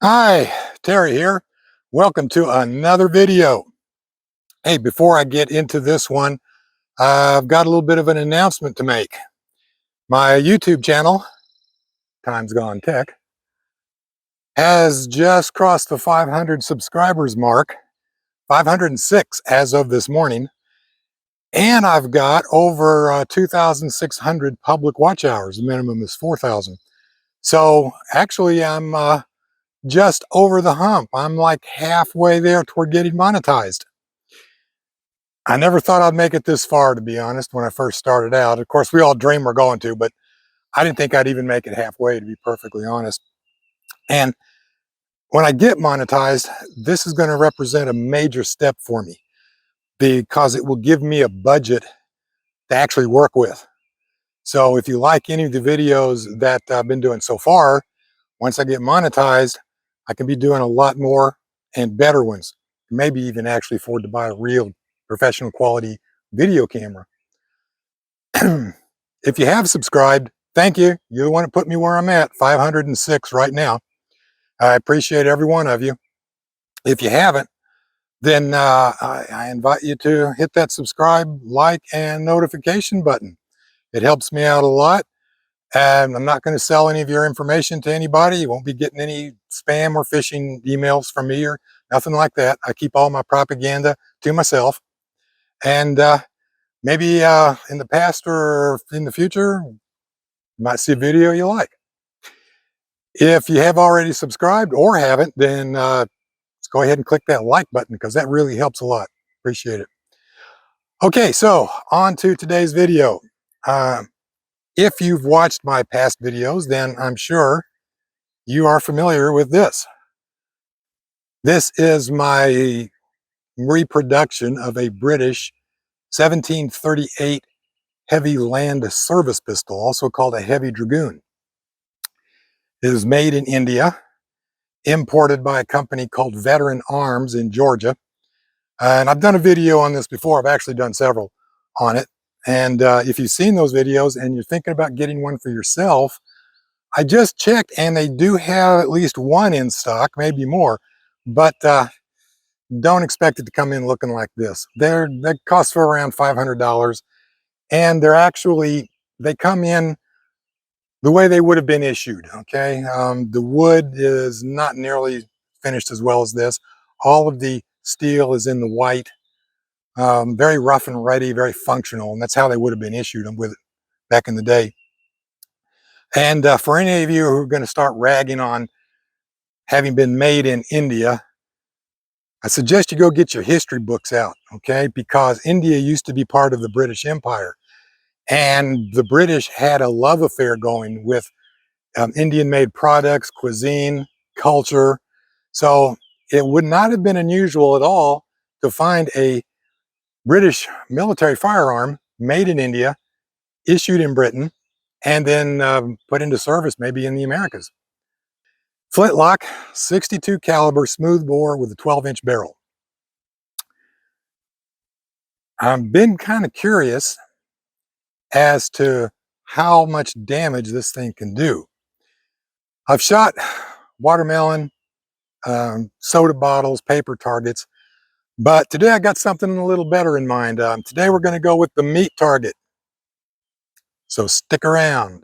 Hi, Terry here. Welcome to another video. Hey, before I get into this one, I've got a little bit of an announcement to make. My YouTube channel, Times Gone Tech, has just crossed the 500 subscribers mark, 506 as of this morning, and I've got over 2,600 public watch hours. The minimum is 4,000. So actually, I'm just over the hump. I'm like halfway there toward getting monetized. I never thought I'd make it this far, to be honest, when I first started out. Of course, we all dream we're going to, but I didn't think I'd even make it halfway, to be perfectly honest. And when I get monetized, this is going to represent a major step for me because it will give me a budget to actually work with. So if you like any of the videos that I've been doing so far, once I get monetized, I can be doing a lot more and better ones. Maybe even actually afford to buy a real professional quality video camera. If you have subscribed, thank you. You're the one that put me where I'm at, 506 right now. I appreciate every one of you. If you haven't, then I invite you to hit that subscribe, like, and notification button. It helps me out a lot. And I'm not going to sell any of your information to anybody. You won't be getting any spam or phishing emails from me or nothing like that. I keep all my propaganda to myself. And maybe in the past or in the future, you might see a video you like. If you have already subscribed or haven't, then let's go ahead and click that like button because that really helps a lot. Appreciate it. Okay, so on to today's video. Uh, if you've watched my past videos, then I'm sure you are familiar with this. This is my reproduction of a British 1738 heavy land service pistol, also called a heavy Dragoon. It is made in India, imported by a company called Veteran Arms in Georgia. And I've done a video on this before. I've actually done several on it. And if you've seen those videos and you're thinking about getting one for yourself, I just checked and they do have at least one in stock, maybe more, but don't expect it to come in looking like this. They cost for around $500 and they come in the way they would have been issued, okay? The wood is not nearly finished as well as this. All of the steel is in the white, very rough and ready, very functional, and that's how they would have been issued with it back in the day. And for any of you who are going to start ragging on having been made in India, I suggest you go get your history books out, okay? Because India used to be part of the British Empire, and the British had a love affair going with Indian-made products, cuisine, culture. So it would not have been unusual at all to find a British military firearm made in India, issued in Britain, and then put into service maybe in the Americas. Flintlock, 62 caliber smooth bore with a 12-inch barrel. I've been kind of curious as to how much damage this thing can do. I've shot watermelon, soda bottles, paper targets, but today I got something a little better in mind. Today we're going to go with the meat target. So stick around.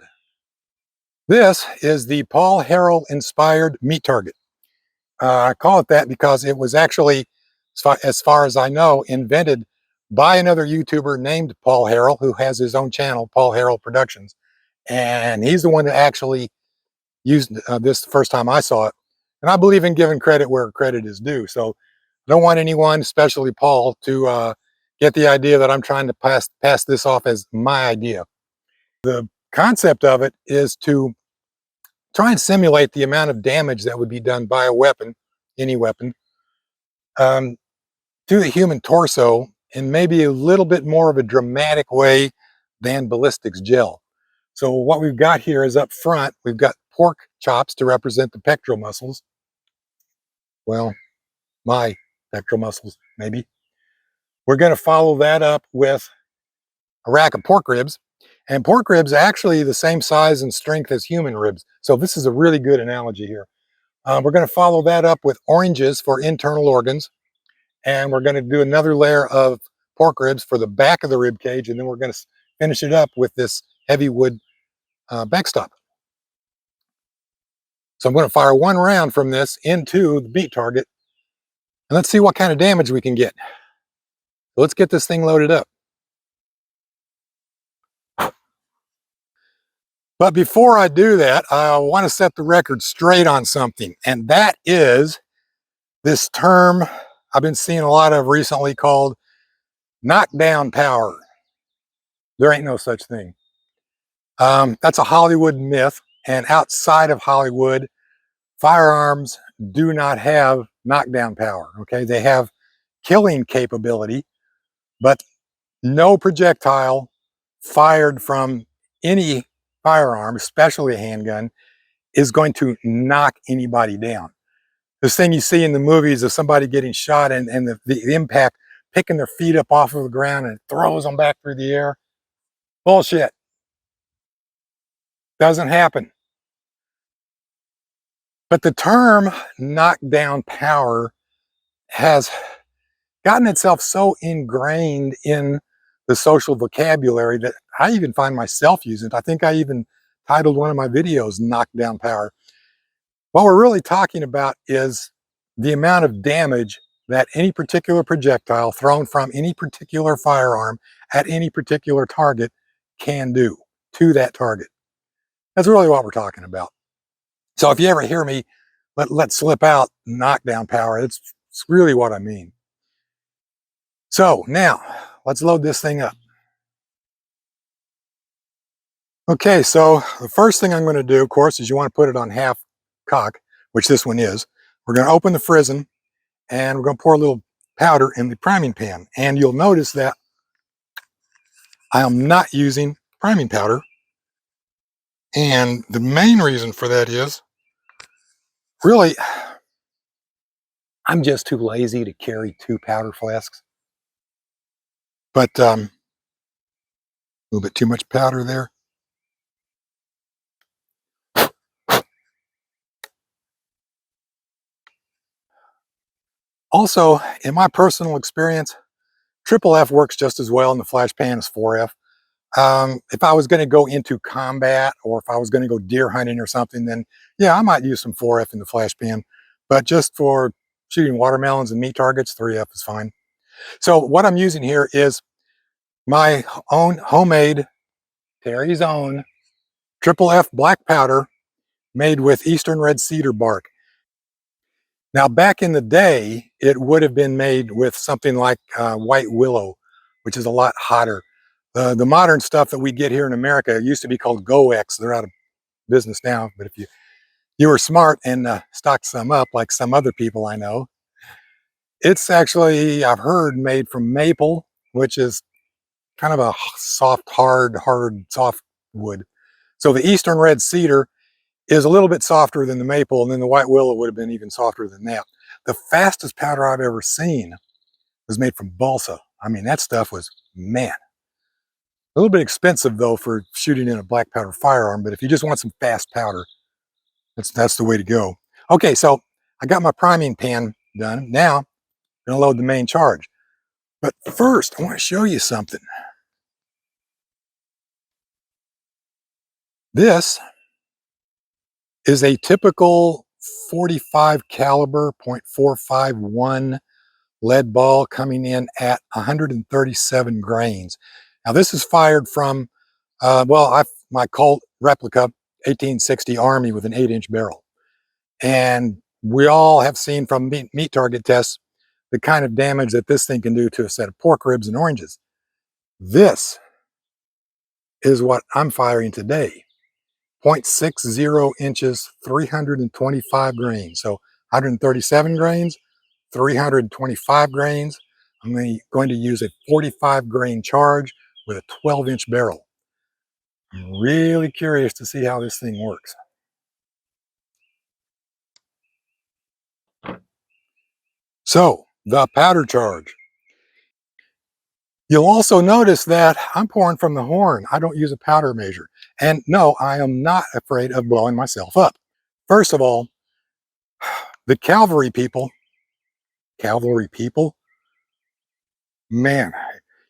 This is the Paul Harrell inspired meat target. I call it that because it was actually, as far as I know, invented by another YouTuber named Paul Harrell, who has his own channel, Paul Harrell Productions. And he's the one that actually used this the first time I saw it. And I believe in giving credit where credit is due. So I don't want anyone, especially Paul, to get the idea that I'm trying to pass this off as my idea. The concept of it is to try and simulate the amount of damage that would be done by a weapon, any weapon, to the human torso in maybe a little bit more of a dramatic way than ballistics gel. So what we've got here is up front, we've got pork chops to represent the pectoral muscles. Well, my pectoral muscles, maybe. We're going to follow that up with a rack of pork ribs. And pork ribs are actually the same size and strength as human ribs. So this is a really good analogy here. We're going to follow that up with oranges for internal organs. And we're going to do another layer of pork ribs for the back of the rib cage. And then we're going to finish it up with this heavy wood backstop. So I'm going to fire one round from this into the meat target. And let's see what kind of damage we can get. So let's get this thing loaded up. But before I do that, I want to set the record straight on something. And that is this term I've been seeing a lot of recently called knockdown power. There ain't no such thing. That's a Hollywood myth. And outside of Hollywood, firearms do not have knockdown power. Okay, they have killing capability, but no projectile fired from any firearm, especially a handgun, is going to knock anybody down. This thing you see in the movies of somebody getting shot and the impact picking their feet up off of the ground and it throws them back through the air. Bullshit. Doesn't happen. But the term knockdown power has gotten itself so ingrained in the social vocabulary that I even find myself using it. I think I even titled one of my videos knockdown power. What we're really talking about is the amount of damage that any particular projectile thrown from any particular firearm at any particular target can do to that target. That's really what we're talking about. So if you ever hear me let slip out knockdown power, it's really what I mean. So now let's load this thing up. Okay, so the first thing I'm going to do, of course, is you want to put it on half cock, which this one is. We're going to open the frizzen and we're going to pour a little powder in the priming pan. And you'll notice that I am not using priming powder. And the main reason for that is really, I'm just too lazy to carry 2 powder flasks. But a little bit too much powder there. Also, in my personal experience, Triple F works just as well in the flash pan as 4F. If I was going to go into combat or if I was going to go deer hunting or something, then yeah, I might use some 4F in the flash pan. But just for shooting watermelons and meat targets, 3F is fine. So what I'm using here is my own homemade, Terry's own, Triple F black powder made with Eastern red cedar bark. Now, back in the day, it would have been made with something like white willow, which is a lot hotter. The modern stuff that we get here in America used to be called Go-X. They're out of business now, but if you were smart and stocked some up, like some other people I know, it's actually, I've heard, made from maple, which is kind of a soft, hard, soft wood. So the Eastern red cedar is a little bit softer than the maple, and then the white willow would have been even softer than that. The fastest powder I've ever seen was made from balsa. I mean, that stuff was, man, a little bit expensive though for shooting in a black powder firearm, but if you just want some fast powder, that's the way to go. Okay, so I got my priming pan done. Now I'm gonna load the main charge. But first, I want to show you something. This is a typical 45 caliber .451 lead ball coming in at 137 grains. Now this is fired from, my Colt replica 1860 Army with an 8-inch barrel. And we all have seen from meat target tests the kind of damage that this thing can do to a set of pork ribs and oranges. This is what I'm firing today. 0.60 inches, 325 grains. So 137 grains, 325 grains. I'm going to use a 45 grain charge with a 12-inch barrel. I'm really curious to see how this thing works. So, the powder charge. You'll also notice that I'm pouring from the horn. I don't use a powder measure. And no, I am not afraid of blowing myself up. First of all, The cavalry people, man,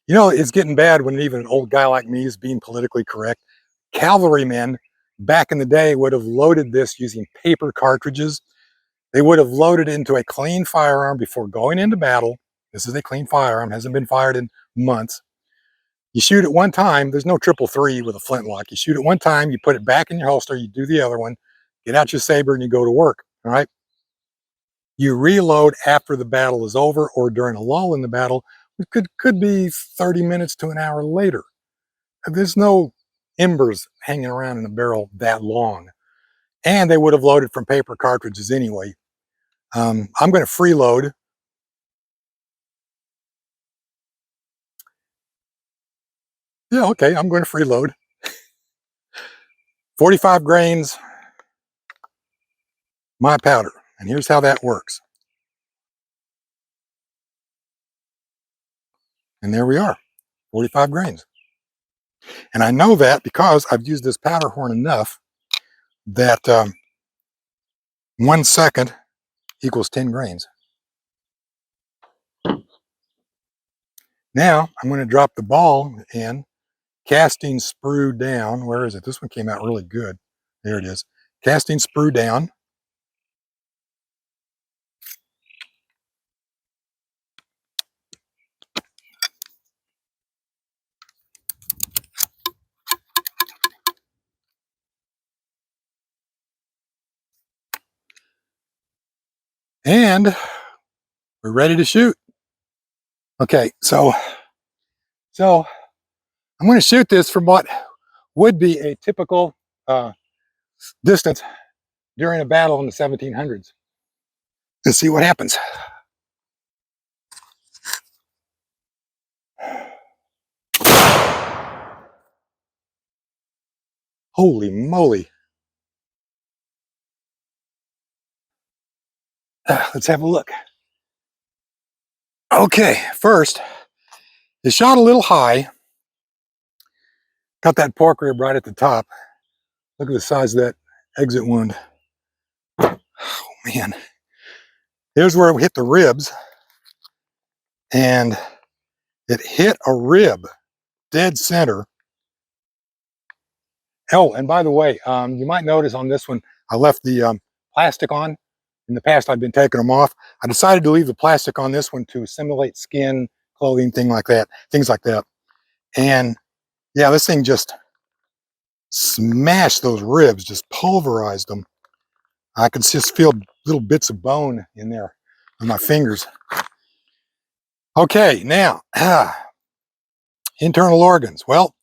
you know, it's getting bad when even an old guy like me is being politically correct. Cavalrymen back in the day would have loaded this using paper cartridges. They would have loaded it into a clean firearm before going into battle. This is a clean firearm, hasn't been fired in months. You shoot it one time, there's no 333 with a flintlock. You shoot it one time, you put it back in your holster, you do the other one, get out your saber and you go to work, all right? You reload after the battle is over or during a lull in the battle. It could be 30 minutes to an hour later. There's no embers hanging around in the barrel that long. And they would have loaded from paper cartridges anyway. I'm going to freeload. Yeah, okay, I'm going to freeload. 45 grains, my powder. And here's how that works. And there we are, 45 grains. And I know that because I've used this powder horn enough that 1 second equals 10 grains. Now I'm going to drop the ball in, casting sprue down. Where is it? This one came out really good. There it is. Casting sprue down. And we're ready to shoot. Okay, so I'm going to shoot this from what would be a typical distance during a battle in the 1700s. Let's see what happens. Holy moly. Let's have a look. Okay, first, it shot a little high. Got that pork rib right at the top. Look at the size of that exit wound. Oh, man. Here's where it hit the ribs. And it hit a rib dead center. Oh, and by the way, you might notice on this one, I left the plastic on. In the past, I've been taking them off. I decided to leave the plastic on this one to simulate skin, clothing, things like that. And yeah, this thing just smashed those ribs, just pulverized them. I could just feel little bits of bone in there on my fingers. Okay, now, internal organs. Well,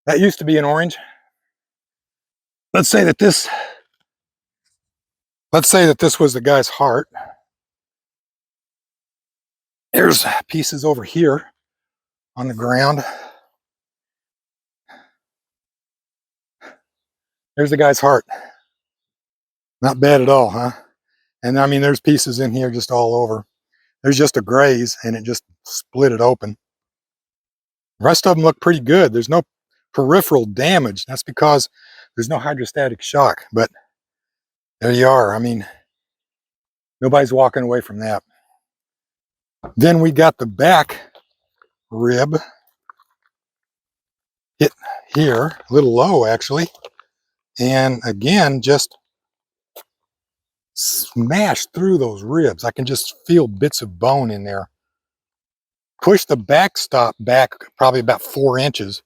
that used to be an orange. Let's say that this was the guy's heart. There's pieces over here on the ground. There's the guy's heart. Not bad at all, huh? And I mean, there's pieces in here just all over. There's just a graze and it just split it open. The rest of them look pretty good. There's no peripheral damage. That's because there's no hydrostatic shock, but there you are. I mean, nobody's walking away from that. Then we got the back rib hit here, a little low actually. And again, just smashed through those ribs. I can just feel bits of bone in there. Push the backstop back probably about 4 inches.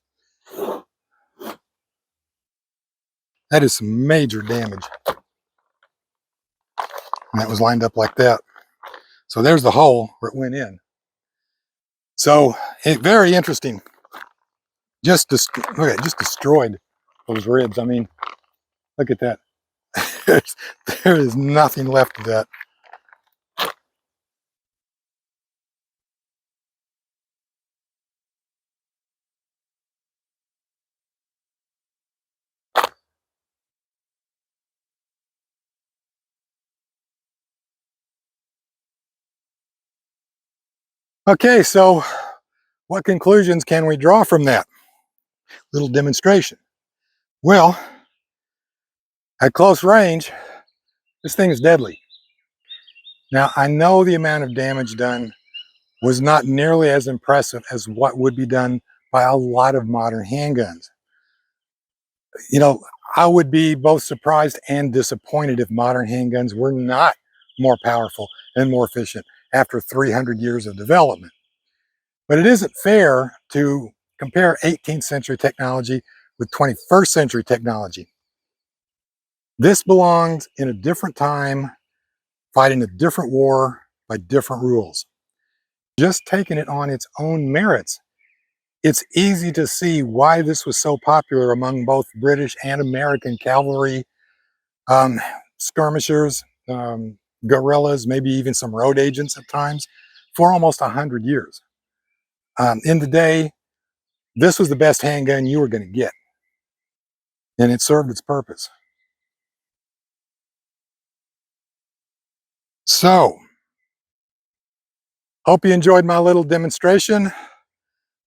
That is some major damage. And that was lined up like that. So there's the hole where it went in. So very interesting. Just destroyed those ribs. I mean, look at that. There is nothing left of that. Okay, so what conclusions can we draw from that little demonstration? Well, at close range, this thing is deadly. Now, I know the amount of damage done was not nearly as impressive as what would be done by a lot of modern handguns. You know, I would be both surprised and disappointed if modern handguns were not more powerful and more efficient after 300 years of development. But it isn't fair to compare 18th century technology with 21st century technology. This belongs in a different time, fighting a different war by different rules. Just taking it on its own merits, it's easy to see why this was so popular among both British and American cavalry, um, skirmishers, guerrillas, maybe even some road agents at times, for almost 100 years. In the day, this was the best handgun you were going to get, and it served its purpose. So, hope you enjoyed my little demonstration.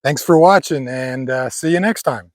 Thanks for watching, and see you next time.